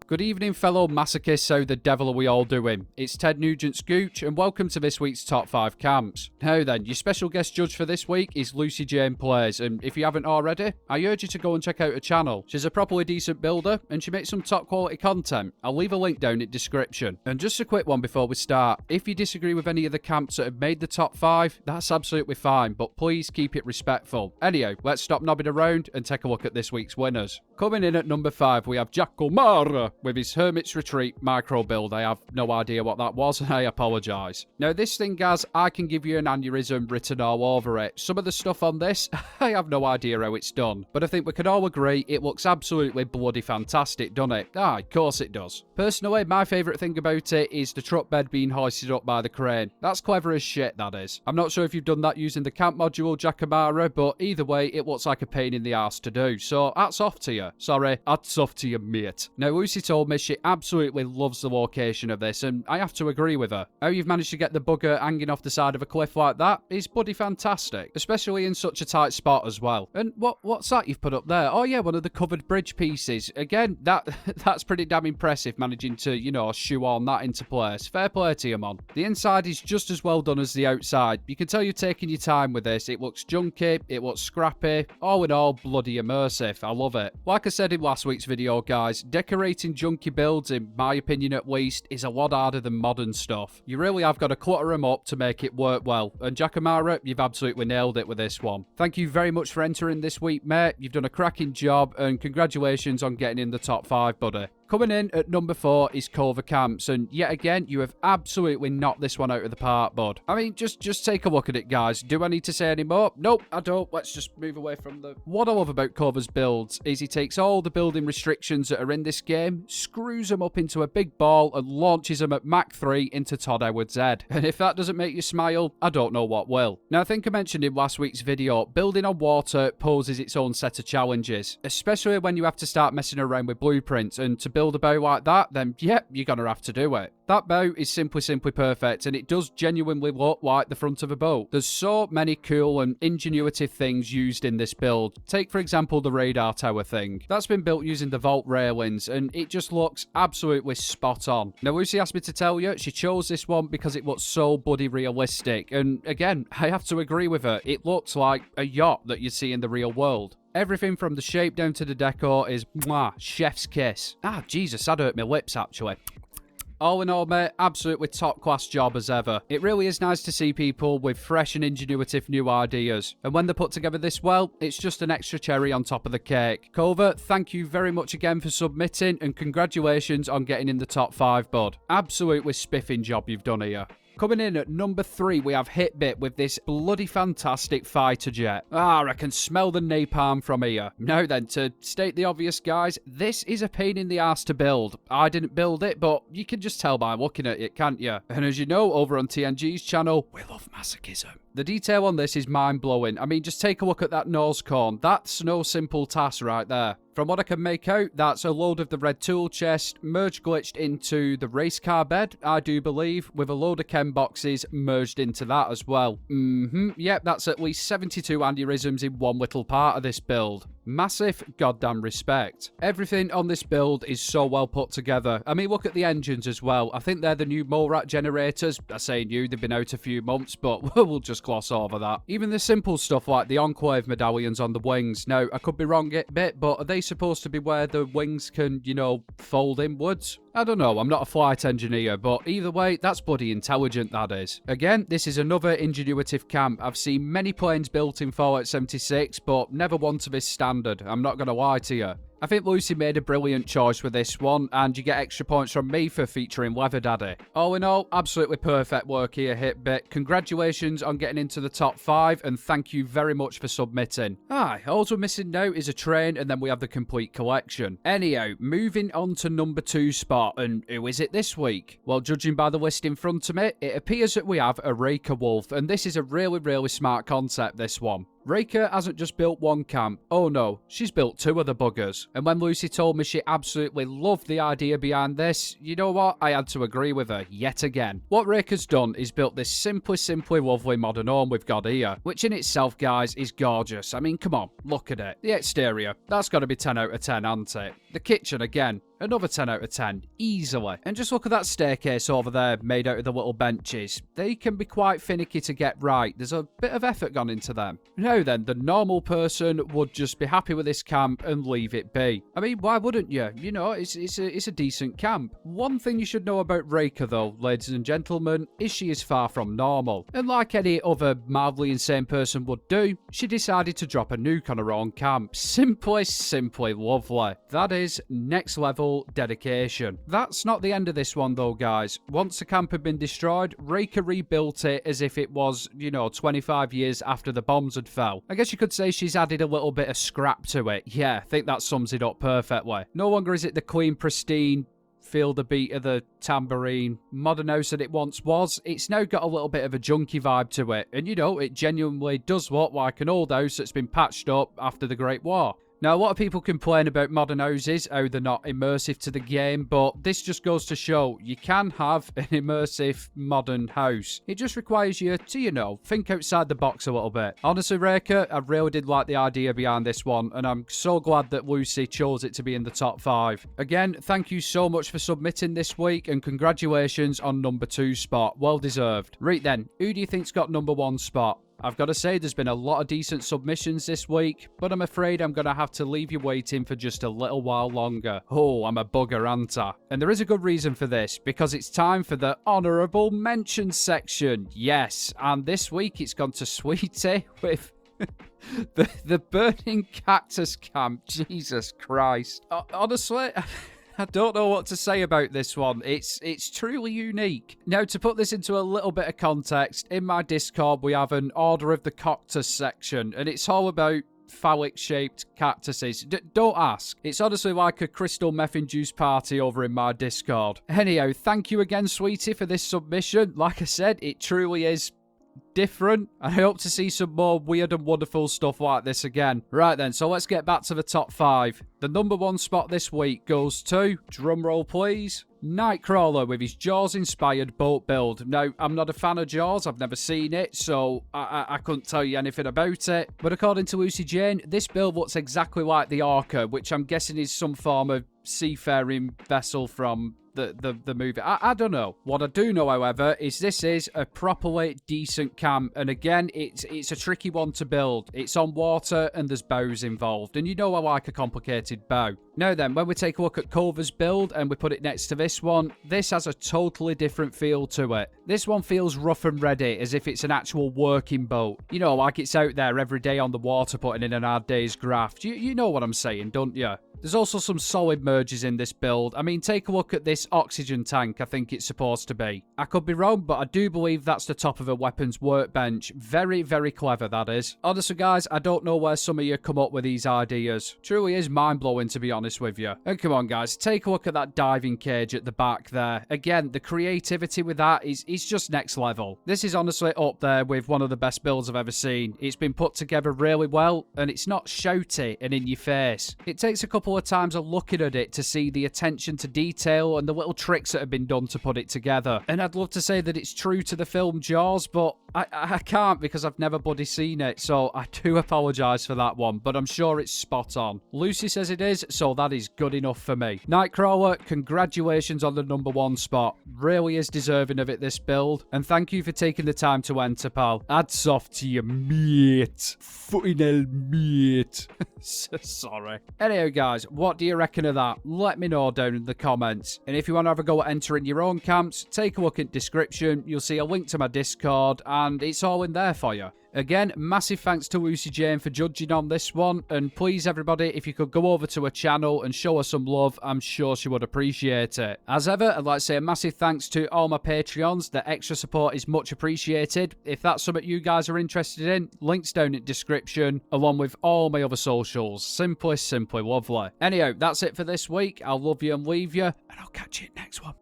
Good evening, fellow masochists. How the devil are we all doing? It's Ted Nugent's Gooch, and welcome to this week's Top 5 Camps. Now then, your special guest judge for this week is Lucy Jane Plays, and if you haven't already, I urge you to go and check out her channel. She's a properly decent builder, and she makes some top quality content. I'll leave a link down in the description. And just a quick one before we start. If you disagree with any of the camps that have made the top 5, that's absolutely fine, but please keep it respectful. Anyhow, let's stop nobbing around and take a look at this week's winners. Coming in at number 5, we have Jackomara with his Hermit's Retreat micro build. I have no idea what that was, and I apologise. Now, this thing, guys, I can give you an aneurysm written all over it. Some of the stuff on this, I have no idea how it's done. But I think we can all agree it looks absolutely bloody fantastic, doesn't it? Ah, of course it does. Personally, my favourite thing about it is the truck bed being hoisted up by the crane. That's clever as shit, that is. I'm not sure if you've done that using the camp module, Jackomara, but either way, it looks like a pain in the arse to do. So, hats off to you. Sorry, hats off to you, mate. Now, Lucy told me she absolutely loves the location of this, and I have to agree with her. How you've managed to get the bugger hanging off the side of a cliff like that is bloody fantastic, especially in such a tight spot as well. And what's that you've put up there? Oh yeah, one of the covered bridge pieces. Again, that's pretty damn impressive, managing to, you know, shoehorn that into place. Fair play to you, man. The inside is just as well done as the outside. You can tell you're taking your time with this. It looks junky, it looks scrappy. All in all, bloody immersive. I love it. Like I said in last week's video, guys, decorating junky builds, in my opinion at least, is a lot harder than modern stuff. You really have got to clutter them up to make it work well. And Jackomara, you've absolutely nailed it with this one. Thank you very much for entering this week, mate. You've done a cracking job, and congratulations on getting in the top 5, buddy. Coming in at number 4 is Kova Camps, and yet again, you have absolutely knocked this one out of the park, bud. I mean, just take a look at it, guys. Do I need to say any more? Nope, I don't. Let's just move away from the... What I love about Kova's builds is he takes all the building restrictions that are in this game, screws them up into a big ball, and launches them at Mach 3 into Todd Edwards' head. And if that doesn't make you smile, I don't know what will. Now, I think I mentioned in last week's video, building on water poses its own set of challenges, especially when you have to start messing around with blueprints, and to build a bow like that, then yep, you're gonna have to do it. That bow is simply perfect, and it does genuinely look like the front of a boat. There's so many cool and ingenuitive things used in this build. Take, for example, the radar tower thing. That's been built using the vault railings, and it just looks absolutely spot on. Now, Lucy asked me to tell you, she chose this one because it looks so bloody realistic, and again, I have to agree with her. It looks like a yacht that you see in the real world. Everything from the shape down to the decor is, mwah, chef's kiss. Ah, Jesus, that hurt my lips, actually. All in all, mate, absolutely top-class job as ever. It really is nice to see people with fresh and ingenuitive new ideas. And when they're put together this well, it's just an extra cherry on top of the cake. Kova, thank you very much again for submitting, and congratulations on getting in the top 5, bud. Absolutely spiffing job you've done here. Coming in at number 3, we have Hitbit with this bloody fantastic fighter jet. Ah, I can smell the napalm from here. Now then, to state the obvious, guys, this is a pain in the ass to build. I didn't build it, but you can just tell by looking at it, can't you? And as you know, over on TNG's channel, we love masochism. The detail on this is mind-blowing. I mean, just take a look at that nose cone. That's no simple task right there. From what I can make out, that's a load of the red tool chest merge glitched into the race car bed, I do believe, with a load of chem boxes merged into that as well. Yep, that's at least 72 aneurysms in one little part of this build. Massive goddamn respect. Everything on this build is so well put together. I mean, look at the engines as well. I think they're the new Molrat generators. I say new, they've been out a few months, but we'll just gloss over that. Even the simple stuff like the Enclave medallions on the wings. Now, I could be wrong a bit, but are they supposed to be where the wings can, you know, fold inwards? I don't know, I'm not a flight engineer, but either way, that's bloody intelligent, that is. Again, this is another ingenuitive camp. I've seen many planes built in Fallout 76, but never one to this standard. I'm not gonna lie to you. I think Lucy made a brilliant choice with this one, and you get extra points from me for featuring Leather Daddy. All in all, absolutely perfect work here, Hitbit. Congratulations on getting into the top 5, and thank you very much for submitting. All we're missing now is a train, and then we have the complete collection. Anyhow, moving on to number 2 spot, and who is it this week? Well, judging by the list in front of me, it appears that we have a Reika Wolf, and this is a really smart concept, this one. Reika hasn't just built one camp. Oh no, she's built 2 of the buggers. And when Lucy told me she absolutely loved the idea behind this, you know what? I had to agree with her yet again. What Reika's done is built this simply lovely modern home we've got here, which in itself, guys, is gorgeous. I mean, come on, look at it. The exterior, that's got to be 10 out of 10, hasn't it? The kitchen, again, another 10 out of 10, easily. And just look at that staircase over there, made out of the little benches. They can be quite finicky to get right. There's a bit of effort gone into them. Now then, the normal person would just be happy with this camp and leave it be. I mean, why wouldn't you? You know, it's a decent camp. One thing you should know about Reika, though, ladies and gentlemen, is she is far from normal. And like any other mildly insane person would do, she decided to drop a nuke on her own camp. Simply lovely. That is next level dedication. That's not the end of this one, though, guys. Once the camp had been destroyed, Reika rebuilt it as if it was, 25 years after the bombs had fell. I guess you could say she's added a little bit of scrap to it. Yeah, I think that sums it up perfectly. No longer is it the clean, pristine, feel the beat of the tambourine modern house that it once was. It's now got a little bit of a junky vibe to it. And it genuinely does look like an old house that's been patched up after the Great War. Now, a lot of people complain about modern houses, how they're not immersive to the game, but this just goes to show you can have an immersive modern house. It just requires you to, think outside the box a little bit. Honestly, Reika, I really did like the idea behind this one, and I'm so glad that Lucy chose it to be in the top 5. Again, thank you so much for submitting this week, and congratulations on number 2 spot. Well deserved. Right then, who do you think's got number 1 spot? I've got to say, there's been a lot of decent submissions this week, but I'm afraid I'm going to have to leave you waiting for just a little while longer. Oh, I'm a bugger, aren't I? And there is a good reason for this, because it's time for the honourable mention section. Yes, and this week it's gone to Sweety with the Burning Cactus Camp. Jesus Christ. Honestly, I don't know what to say about this one. It's truly unique. Now, to put this into a little bit of context, in my Discord, we have an Order of the Cactus section, and it's all about phallic-shaped cactuses. Don't ask. It's honestly like a crystal meth-induced party over in my Discord. Anyhow, thank you again, Sweety, for this submission. Like I said, it truly is different. I hope to see some more weird and wonderful stuff like this again. Right then, so let's get back to the top 5. The number 1 spot this week goes to, drumroll please, Nightcrawler with his Jaws-inspired boat build. Now, I'm not a fan of Jaws, I've never seen it, so I couldn't tell you anything about it. But according to Lucy Jane, this build looks exactly like the Orca, which I'm guessing is some form of seafaring vessel from the movie. I don't know. What I do know, however, is this is a properly decent camp, and again, it's a tricky one to build. It's on water and there's bows involved, and I like a complicated bow. Now then, when we take a look at Kova's build and we put it next to this one, this has a totally different feel to it. This one feels rough and ready, as if it's an actual working boat. Like it's out there every day on the water putting in an hard day's graft. You know what I'm saying, don't you? There's also some solid merges in this build. I mean, take a look at this oxygen tank, I think it's supposed to be. I could be wrong, but I do believe that's the top of a weapons workbench. Very, very clever, that is. Honestly, guys, I don't know where some of you come up with these ideas. Truly is mind-blowing, to be honest with you. And come on, guys, take a look at that diving cage at the back there. Again, the creativity with that is just next level. This is honestly up there with one of the best builds I've ever seen. It's been put together really well, and it's not shouty and in your face. It takes a couple of times of looking at it to see the attention to detail and the little tricks that have been done to put it together. And I'd love to say that it's true to the film Jaws, but I can't because I've never bloody seen it, so I do apologise for that one, but I'm sure it's spot on. Lucy says it is, so that is good enough for me. Nightcrawler, congratulations on the number 1 spot. Really is deserving of it, this build, and thank you for taking the time to enter, pal. Hats off to you, mate. Fucking hell, mate. Sorry. Anyhow, guys, what do you reckon of that? Let me know down in the comments. And if you want to have a go at entering your own camps, take a look at the description. You'll see a link to my Discord, and it's all in there for you. Again, massive thanks to Lucy Jane for judging on this one, and please everybody, if you could go over to her channel and show her some love, I'm sure she would appreciate it. As ever, I'd like to say a massive thanks to all my Patreons. The extra support is much appreciated. If that's something you guys are interested in, links down in the description, along with all my other socials. Simply lovely. Anyhow, that's it for this week. I'll love you and leave you, and I'll catch you next one.